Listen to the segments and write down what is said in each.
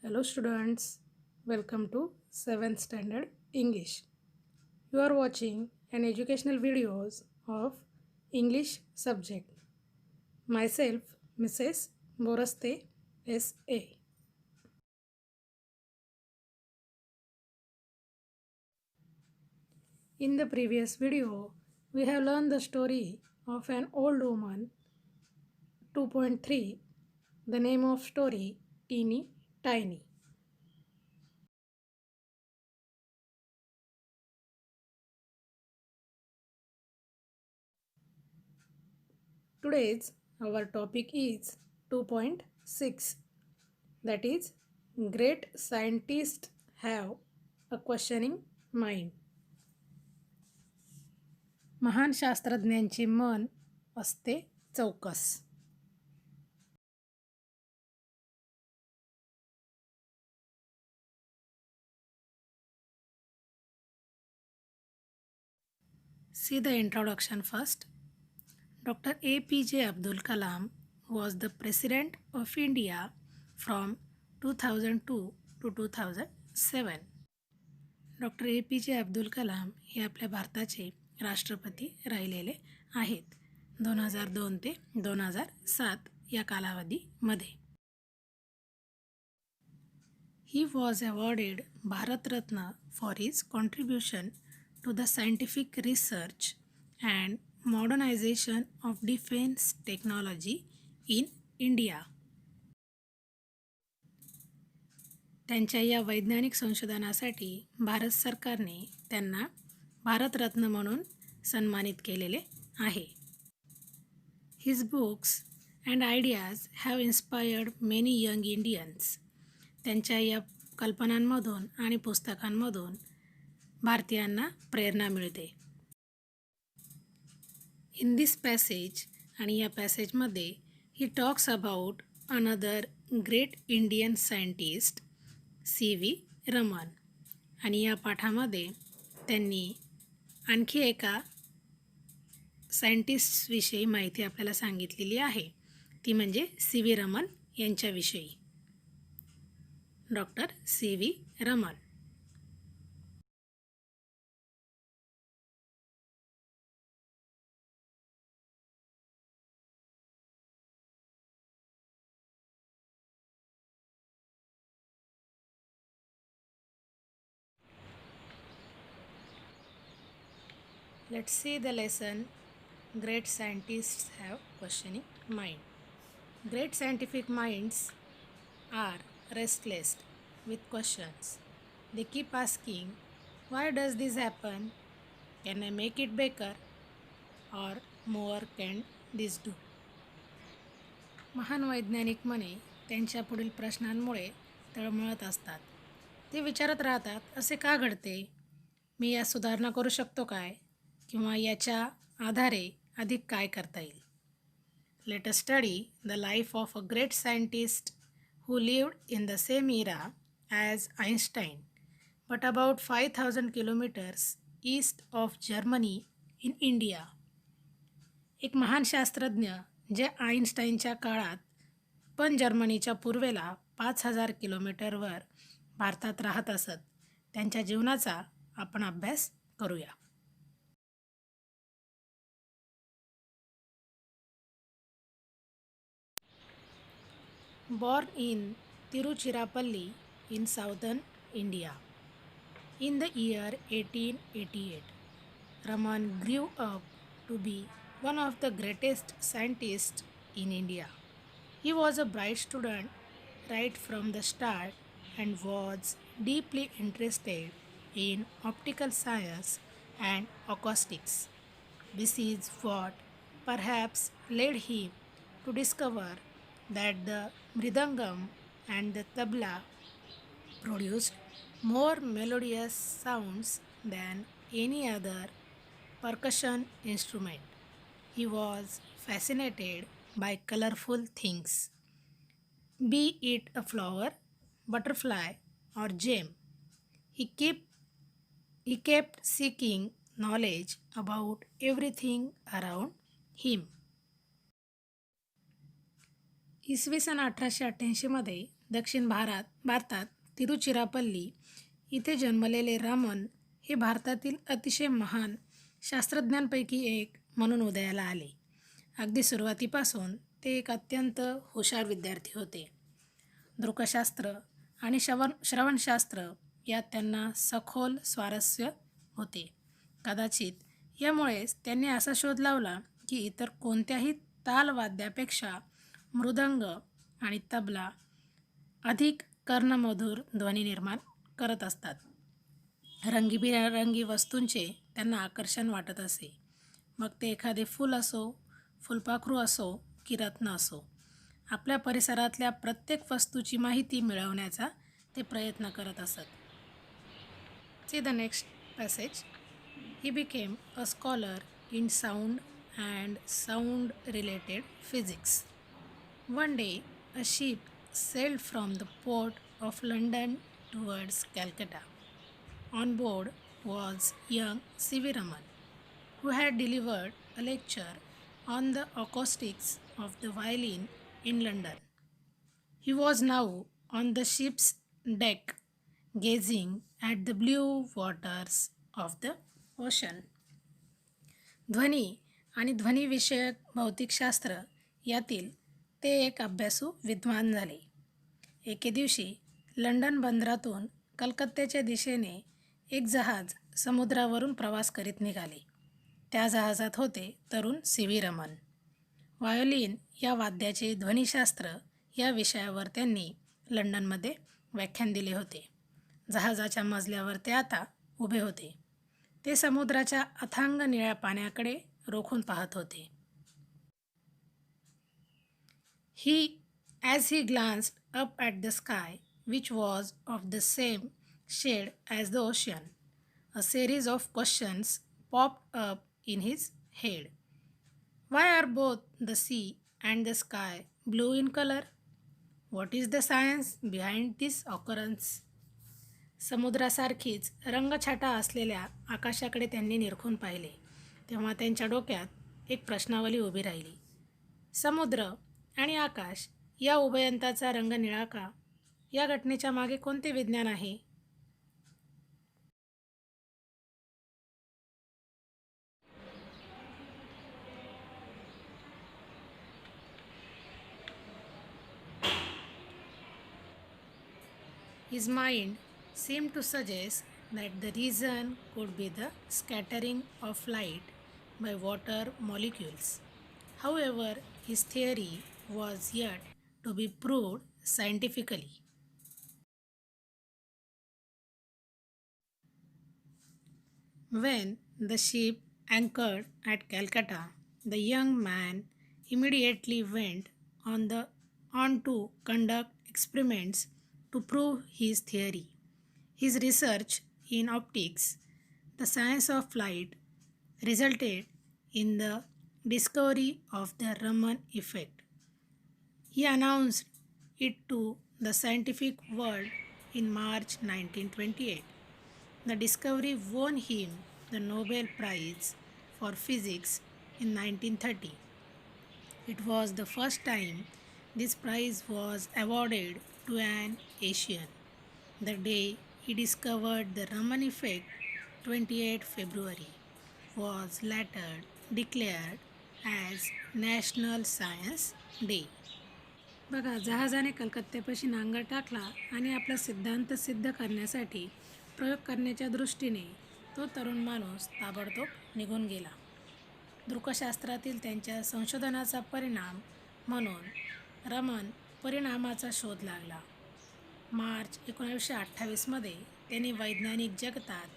Hello students, welcome to 7th standard English. You are watching an educational videos of English subject. Myself, Mrs. Boraste S.A. In the previous video, we have learned the story of an old woman 2.3. The name of story Teeny Tiny. Today's our topic is 2.6, that is great scientists have a questioning mind. महान शास्त्रज्ञांचे मन असते चौकस. See the introduction first. Dr. APJ Abdul Kalam was the President of India from 2002 to 2007. Doctor A P जे अब्दुल कलाम हे आपल्या भारताचे राष्ट्रपती राहिलेले आहेत 2002 ते 2007 या कालावधीमध्ये. He was awarded Bharat Ratna for his contribution to the scientific research and modernization of defense technology in India. त्यांच्या या वैज्ञानिक संशोधनासाठी भारत सरकारने त्यांना भारतरत्न म्हणून सन्मानित केलेले आहे. His books and ideas have inspired many young Indians. त्यांच्या या कल्पनांमधून आणि पुस्तकांमधून भारतीयांना प्रेरणा मिळते. In this passage आणि या पॅसेजमध्ये he talks about another great Indian scientist C.V. Raman. आणि या पाठामध्ये त्यांनी आणखी एका सायंटिस्टविषयी माहिती आपल्याला सांगितलेली आहे, ती म्हणजे C.V. रमन यांच्याविषयी. Doctor C.V. Raman. Let's see the lesson. Great scientists have questioning mind. Great scientific minds are restless with questions. They keep asking, why does this happen? Can I make it better? Or more can this do? महान वैज्ञानिक मने त्यांच्या पुढील प्रश्नांमुळे तळमळत असतात. ते विचारत राहतात, असे का घडते? मी या सुधारणा करू शकतो काय? किंवा याच्या आधारे अधिक काय करता येईल? Let us study the life of a great scientist who lived in the same era as Einstein, but about 5,000 kilometers east of Germany in India. एक महान शास्त्रज्ञ जे आईन्स्टाईनच्या काळात पण जर्मनीच्या पूर्वेला 5,000 किलोमीटरवर भारतात राहत असत, त्यांच्या जीवनाचा आपण अभ्यास करूया. Born in Tiruchirappalli in southern India in the year 1888, Raman grew up to be one of the greatest scientists in India. He was a bright student right from the start and was deeply interested in optical science and acoustics. This is what perhaps led him to discover that the mridangam and the tabla produced more melodious sounds than any other percussion instrument. He was fascinated by colorful things, be it a flower, butterfly, or gem. He kept seeking knowledge about everything around him. इसवी सन 1888मध्ये दक्षिण भारतात तिरुचिरापल्ली इथे जन्मलेले रामन हे भारतातील अतिशय महान शास्त्रज्ञांपैकी एक म्हणून उदयाला आले. अगदी सुरुवातीपासून ते एक अत्यंत हुशार विद्यार्थी होते. दृकशास्त्र आणि श्रवणशास्त्र यात त्यांना सखोल स्वारस्य होते. कदाचित यामुळेच त्यांनी असा शोध लावला की इतर कोणत्याही तालवाद्यापेक्षा मृदंग आणि तबला अधिक कर्णमधुर ध्वनी निर्माण करत असतात. रंगीबेरंगी वस्तूंचे त्यांना आकर्षण वाटत असे. मग ते एखादे फूल असो, फुलपाखरू असो की रत्न असो, आपल्या परिसरातल्या प्रत्येक वस्तूची माहिती मिळवण्याचा ते प्रयत्न करत असत. See the next passage. He became a scholar in sound and sound-related physics. One day, a ship sailed from the port of London towards Calcutta. On board was young C.V. Raman, who had delivered a lecture on the acoustics of the violin in London. He was now on the ship's deck, gazing at the blue waters of the ocean. ध्वनी आणि ध्वनिविषयक भौतिकशास्त्र यातील ते एक अभ्यासू विद्वान झाले. एके दिवशी लंडन बंदरातून कलकत्त्याच्या दिशेने एक जहाज समुद्रावरून प्रवास करीत निघाले. त्या जहाजात होते तरुण C.V. रमन. व्हायोलिन या वाद्याचे ध्वनिशास्त्र या विषयावर त्यांनी लंडनमध्ये व्याख्यान दिले होते. जहाजाच्या मजल्यावर ते आता उभे होते. ते समुद्राच्या अथांग निळ्या पाण्याकडे रोखून पाहत होते. As he glanced up at the sky, which was of the same shade as the ocean, a series of questions popped up in his head. Why are both the sea and the sky blue in color? What is the science behind this occurrence? समुद्रासारखीच रंगछटा असलेल्या आकाशाकडे त्यांनी निरखून पाहिले. तेव्हा त्यांच्या डोक्यात एक प्रश्नावली उभी राहिली. समुद्र आणि आकाश या उभयंताचा रंग निळा का? या घटनेच्या मागे कोणते विज्ञान आहे? His mind seemed to suggest that the reason could be the scattering of light by water molecules. However, his theory was yet to be proved scientifically. When the ship anchored at Calcutta, the young man immediately went on to conduct experiments to prove his theory. His research in optics, the science of light, resulted in the discovery of the Raman effect. He announced it to the scientific world in March 1928. The discovery won him the Nobel Prize for Physics in 1930. It was the first time this prize was awarded to an Asian. The day he discovered the Raman effect, 28 February, was later declared as National Science Day. बघा, जहाजाने कलकत्त्यापाशी नांगर टाकला आणि आपला सिद्धांत सिद्ध करण्यासाठी प्रयोग करण्याच्या दृष्टीने तो तरुण माणूस ताबडतोब निघून गेला. दृकशास्त्रातील त्यांच्या संशोधनाचा परिणाम म्हणून रमन परिणामाचा शोध लागला. मार्च 1928 त्यांनी वैज्ञानिक जगतात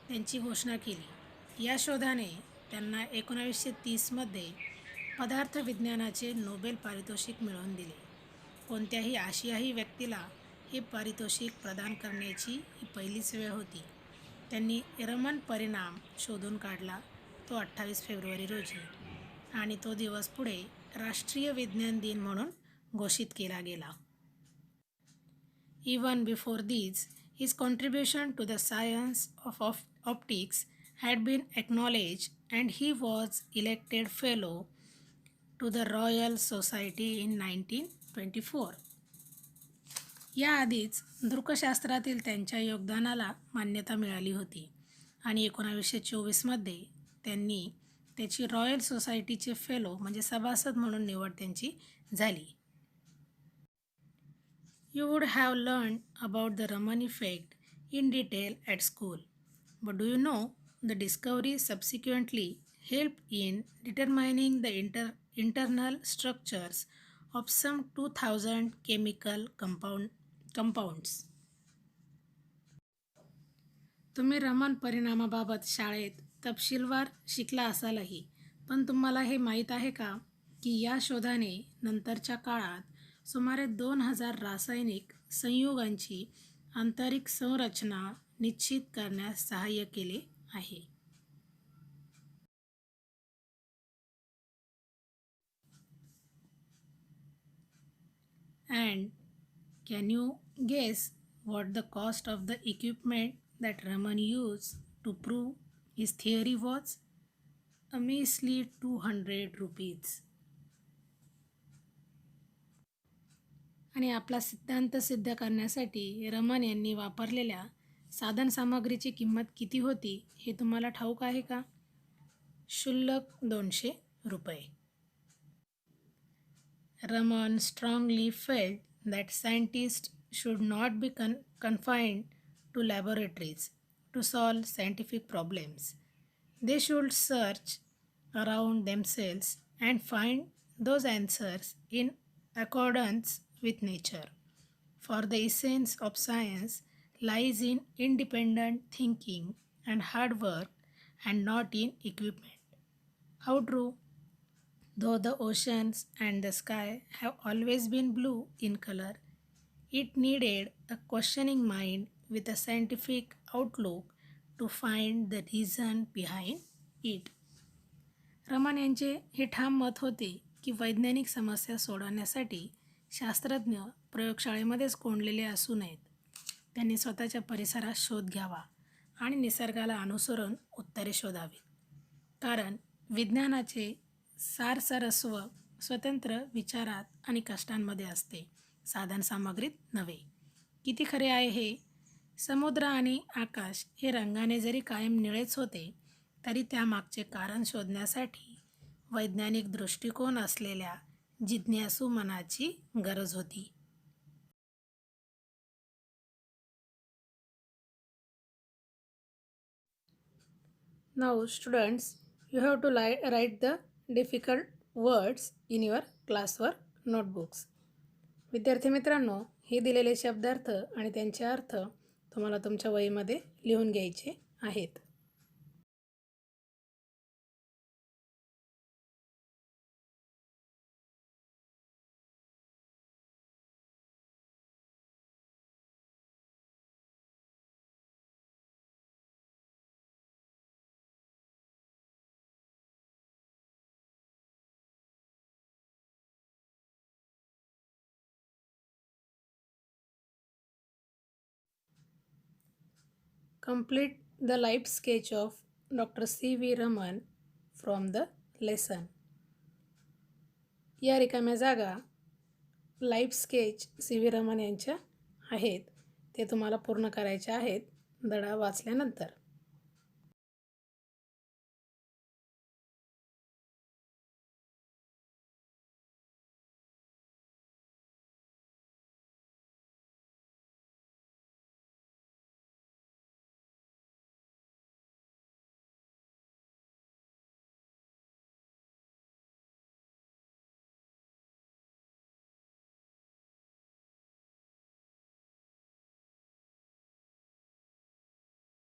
त्यांची घोषणा केली. या शोधाने त्यांना 1930 पदार्थ विज्ञानाचे नोबेल पारितोषिक मिळवून दिले. कोणत्याही आशियाई व्यक्तीला हे पारितोषिक प्रदान करण्याची ही पहिलीच वेळ होती. त्यांनी रमन परिणाम शोधून काढला तो 28 फेब्रुवारी रोजी आणि तो दिवस पुढे राष्ट्रीय विज्ञान दिन म्हणून घोषित केला गेला. Even before these, his contribution to the science of optics had been acknowledged and he was elected fellow to the Royal Society in 1924. याआधीच दृकशास्त्रातील त्यांच्या योगदानाला मान्यता मिळाली होती आणि 1924मध्ये त्यांनी त्याची रॉयल सोसायटीचे फेलो म्हणजे सभासद म्हणून निवड त्यांची झाली. You would have learned about the Raman effect in detail at school. But do you know the discovery subsequently helped in determining the internal structures of some 2000 chemical compounds? तुम्ही रमन परिणामाबाबत शाळेत तपशीलवार शिकला असालही, पण तुम्हाला हे माहीत आहे का की या शोधाने नंतरच्या काळात सुमारे 2000 रासायनिक संयुगांची आंतरिक संरचना निश्चित करण्यास सहाय्य केले आहे. And can you guess what the cost of the equipment that Raman used to prove his theory was? A measly 200 rupees. आणि आपला सिद्धांत सिद्ध करण्यासाठी रमन यांनी वापरलेल्या साधनसामग्रीची किंमत किती होती हे तुम्हाला ठाऊक आहे का? शुल्लक 200 रुपये. Raman strongly felt that scientists should not be confined to laboratories to solve scientific problems. They should search around themselves and find those answers in accordance with nature. For the essence of science lies in independent thinking and hard work and not in equipment. How true! Though the oceans and the sky have always been blue in color, it needed a questioning mind with a scientific outlook to find the reason behind it. Raman यांचे हे ठाम मत होते की वैज्ञानिक समस्या सोडवण्यासाठी शास्त्रज्ञ प्रयोगशाळेमध्येच कोंडलेले असू नयेत. त्यांनी स्वतःच्या परिसरात शोध घ्यावा आणि निसर्गाला अनुसरून उत्तरे शोधावीत. कारण विज्ञानाचे सारसर्वस्व स्वतंत्र विचारात आणि कष्टांमध्ये असते, साधनसामग्रीत नव्हे. किती खरे आहे हे? समुद्र आणि आकाश हे रंगाने जरी कायम निळेच होते तरी त्यामागचे कारण शोधण्यासाठी वैज्ञानिक दृष्टिकोन असलेल्या जिज्ञासू मनाची गरज होती. Now students, you have to write the difficult words in your classwork notebooks. विद्यार्थी मित्रांनो, हे दिलेले शब्दार्थ आणि त्यांचे अर्थ तुम्हाला तुमच्या वहीमध्ये लिहून घ्यायचे आहेत. Complete the life sketch of Dr. C.V. Raman from the lesson. या रिकाम्या जागा लाईफ स्केच C.V. रमन यांच्या आहेत, ते तुम्हाला पूर्ण करायचे आहेत धडा वाचल्यानंतर.